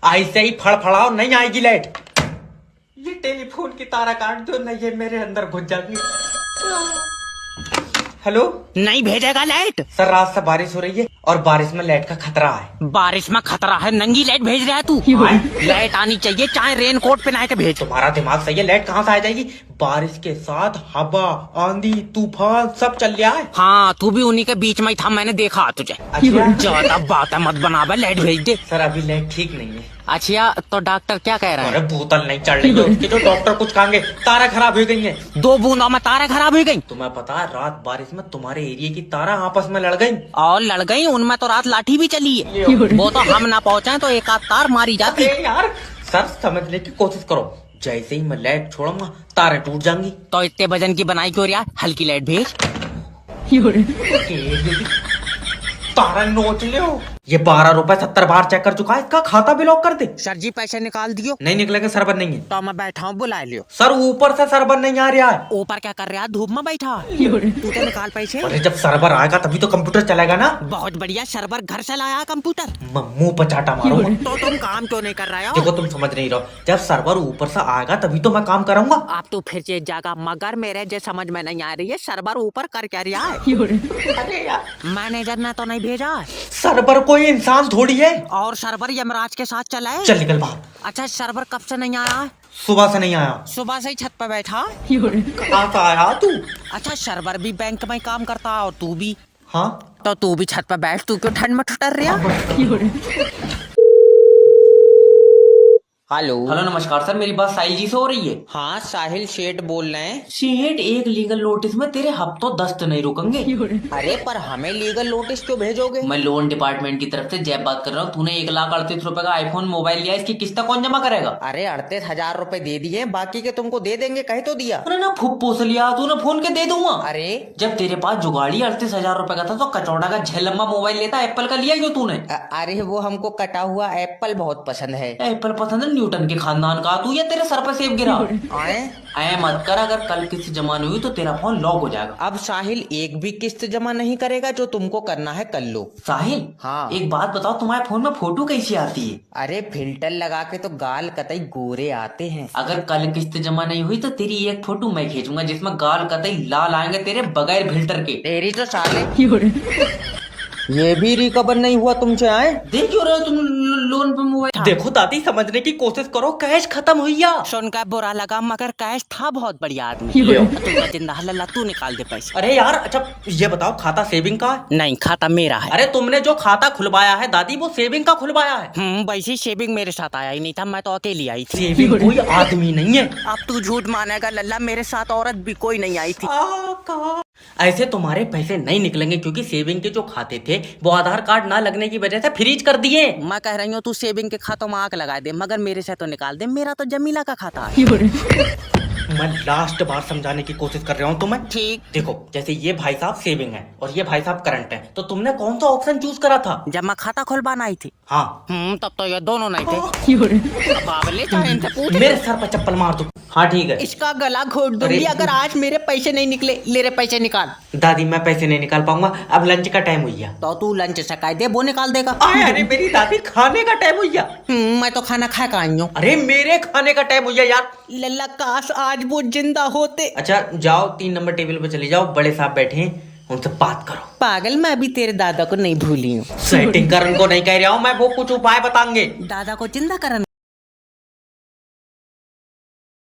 ऐसे ही फड़फड़ाओ, नहीं आएगी लाइट। ये टेलीफोन की तारा काट दो, नहीं ये मेरे अंदर घुस जाती। हेलो, नहीं भेजेगा लाइट। सर रात से बारिश हो रही है और बारिश में लाइट का खतरा है। बारिश में खतरा है, नंगी लाइट भेज रहा है तू। लाइट आनी चाहिए, चाहे रेन कोट पहना के भेज। तुम्हारा दिमाग सही है, लाइट कहाँ से आ जाएगी? बारिश के साथ हवा, आंधी, तूफान सब चल रहा है। हाँ, तू भी उन्हीं के बीच में ही था, मैंने देखा तुझे। अच्छा, ज्यादा बात मत बनावा, लाइट भेज दे। सर अभी लाइट ठीक नहीं है। अच्छा, तो डॉक्टर क्या कह रहा अरे है? बोतल नहीं चढ़ रही है उसकी, तो डॉक्टर कुछ कहेंगे। तारा खराब हो गई है। 2 बूंदों में तारा खराब हो गई। तुम्हें पता है रात बारिश में तुम्हारे एरिया की तारा आपस में लड़ गई और लड़ गई, उनमें तो रात लाठी भी चली है। वो तो हम ना पहुँचे तो एक आध तार मारी जाती। अरे यार सर समझने की कोशिश करो, जैसे ही मैं लाइट छोड़ूंगा तारे टूट जाएंगी। तो इतने वजन की बनाई क्यों यार, हल्की लाइट भेज। तारा नोच लो। ये 12 रुपए 70 बार चेक कर चुका है, इसका खाता भी लॉक कर दे। सर जी पैसे निकाल दियो। नहीं निकलेगा, सर्वर नहीं है। तो मैं बैठा हूँ, बुला लियो। सर ऊपर से सर्वर नहीं आ रहा है। ऊपर क्या कर रहा है, धूप में बैठा। तू तो निकाल पैसे। अरे जब सर्वर आएगा तभी तो कंप्यूटर चलेगा ना। बहुत बढ़िया, सर्वर घर से लाया कंप्यूटर। मुंह पर चाटा मारूंगा। तो तुम काम क्यों नहीं कर रहे हो? देखो तुम समझ नहीं रहो, जब सर्वर ऊपर से आएगा तभी तो मैं काम करूंगा। आप तो फिर चेत जागा, मगर मेरे जो समझ में नहीं आ रही है, सर्वर ऊपर कर क्या रहा है? अरे यार मैनेजर ने तो नहीं भेजा। सर्वर कोई इंसान थोड़ी है। और सर्वर यमराज के साथ चला है। चल निकल बाहर। अच्छा, सर्वर कब से नहीं आया है? सुबह से नहीं आया। सुबह से ही छत पे बैठा। कहाँ से आया तू? अच्छा, सर्वर भी बैंक में काम करता है और तू भी। हाँ तो तू भी छत पे बैठ, तू क्यों ठंड में ठुटर रहा? हेलो। हेलो नमस्कार सर, मेरी बात साहिल जी से हो रही है? हाँ, साहिल शेठ बोल रहे हैं। शेठ एक लीगल नोटिस में तेरे हफ्तों दस्त नहीं रुकेंगे। अरे पर हमें लीगल नोटिस क्यों भेजोगे? मैं लोन डिपार्टमेंट की तरफ से जैब बात कर रहा हूँ। तूने 1,38,000 रुपए का आईफोन मोबाइल लिया, इसकी किस्त कौन जमा करेगा? अरे 38,000 रुपए दे दिए, बाकी के तुमको दे देंगे, कह तो दिया। तूने ना फुप्पोस लिया, तूने फोन के दे दूंगा। अरे जब तेरे पास जुगाड़ी 38,000 रुपए का था तो कचौड़ा का झलम्मा मोबाइल लेता, एप्पल का लिया क्यों तूने? अरे वो हमको कटा हुआ एप्पल बहुत पसंद है। एप्पल पसंद है न्यूटन के खानदान का, तू या तेरे सर पर सेब गिरा? आए? ऐ मत कर, अगर कल किस्त जमा नहीं हुई तो तेरा फोन लॉक हो जाएगा। अब साहिल एक भी किस्त जमा नहीं करेगा, जो तुमको करना है कर लो। साहिल हाँ। एक बात बताओ, तुम्हारे फोन में फोटो कैसी आती है? अरे फिल्टर लगा के तो गाल कतई गोरे आते हैं। अगर कल किस्त जमा नहीं हुई तो तेरी एक फोटो मैं खींचूंगा जिसमें गाल कतई लाल आएंगे तेरे बगैर फिल्टर के। तेरी तो साले ये भी रिकवर नहीं हुआ तुमसे। आए देख क्यों रहे हो तुम लोन पे मोबाइल? देखो दादी समझने की कोशिश करो, कैश खत्म हुई या? सुनकर बुरा लगा, मगर कैश था बहुत बढ़िया आदमी। तू जिंदा हल्ला, तू निकाल दे पैसे। अरे यार अच्छा ये बताओ, खाता सेविंग का है? नहीं, खाता मेरा है। अरे तुमने जो खाता खुलवाया है दादी, वो सेविंग का खुलवाया है? वैसे सेविंग मेरे साथ आया ही नहीं था, मैं तो अकेली आई थी। सेविंग कोई आदमी नहीं है। अब तू झूठ मानेगा लल्ला, मेरे साथ औरत भी कोई नहीं आई थी। ऐसे तुम्हारे पैसे नहीं निकलेंगे क्योंकि सेविंग के जो खाते थे वो आधार कार्ड ना लगने की वजह से फ्रीज कर दिए। मैं कह रही हूँ तू सेविंग के खातों में आग लगा दे, मगर मेरे से तो निकाल दे, मेरा तो जमीला का खाता है। मैं लास्ट बार समझाने की कोशिश कर रहा हूँ तुम्हें। ठीक। देखो जैसे ये भाई साहब सेविंग है और ये भाई साहब करंट है, तो तुमने कौन सा ऑप्शन चूज करा था? जब मैं खाता खुलवाना आई थी। हाँ तब तो ये दोनों नहीं थे। बाबले चाहे इनसे पूछ। मेरे सर पर चप्पल मार दो। हाँ ठीक है। इसका गला घोट दूंगी अगर आज मेरे पैसे नहीं निकले। ले रे पैसे निकाल। दादी मैं पैसे नहीं निकाल पाऊंगा, अब लंच का टाइम हुई है। तो तू लंच से कह दे, वो निकाल देगा। अरे मेरी दादी खाने का टाइम हुई है। मैं तो खाना खा के आई हूँ। अरे मेरे खाने का टाइम हुई है यार। लल्ला काश आज वो जिंदा होते। अच्छा जाओ 3 नंबर टेबल पे चले जाओ, बड़े साहब बैठे हैं, उनसे बात करो। पागल, मैं अभी तेरे दादा को नहीं भूली हूँ। सेटिंग करने को नहीं कह रहा हूँ मैं, वो कुछ उपाय बताएंगे। दादा को जिंदा करना